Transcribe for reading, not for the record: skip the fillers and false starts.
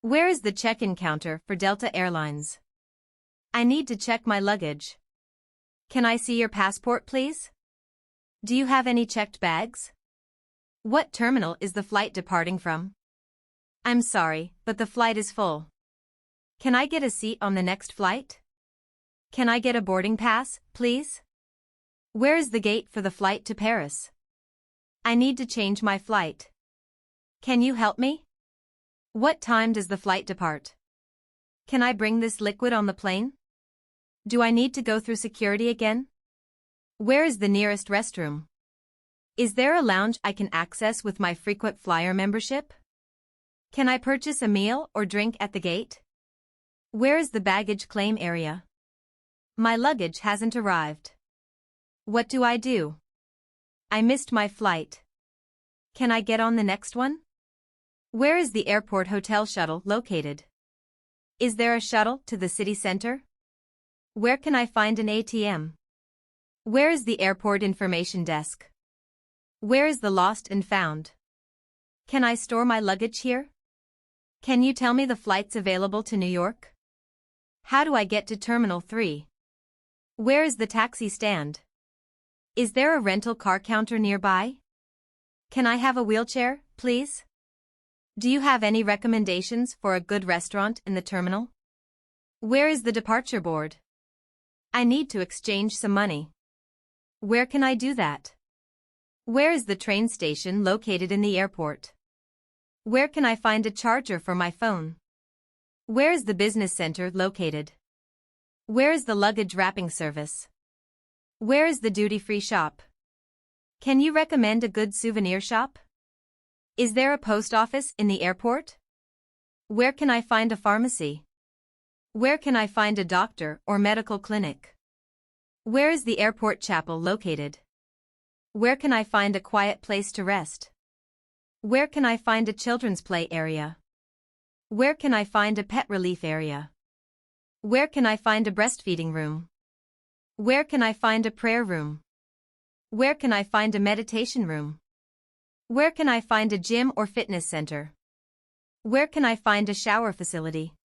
Where is the check-in counter for Delta Airlines? I need to check my luggage. Can I see your passport, please? Do you have any checked bags? What terminal is the flight departing from? I'm sorry, but the flight is full. Can I get a seat on the next flight? Can I get a boarding pass, please? Where is the gate for the flight to Paris? I need to change my flight. Can you help me? What time does the flight depart? Can I bring this liquid on the plane? Do I need to go through security again? Where is the nearest restroom? Is there a lounge I can access with my frequent flyer membership? Can I purchase a meal or drink at the gate? Where is the baggage claim area? My luggage hasn't arrived. What do I do? I missed my flight. Can I get on the next one? Where is the airport hotel shuttle located? Is there a shuttle to the city center? Where can I find an ATM? Where is the airport information desk? Where is the lost and found? Can I store my luggage here? Can you tell me the flights available to New York? How do I get to Terminal 3? Where is the taxi stand? Is there a rental car counter nearby? Can I have a wheelchair, please? Do you have any recommendations for a good restaurant in the terminal? Where is the departure board? I need to exchange some money. Where can I do that? Where is the train station located in the airport? Where can I find a charger for my phone? Where is the business center located? Where is the luggage wrapping service? Where is the duty-free shop? Can you recommend a good souvenir shop? Is there a post office in the airport? Where can I find a pharmacy? Where can I find a doctor or medical clinic? Where is the airport chapel located? Where can I find a quiet place to rest? Where can I find a children's play area? Where can I find a pet relief area? Where can I find a breastfeeding room? Where can I find a prayer room? Where can I find a meditation room? Where can I find a gym or fitness center? Where can I find a shower facility?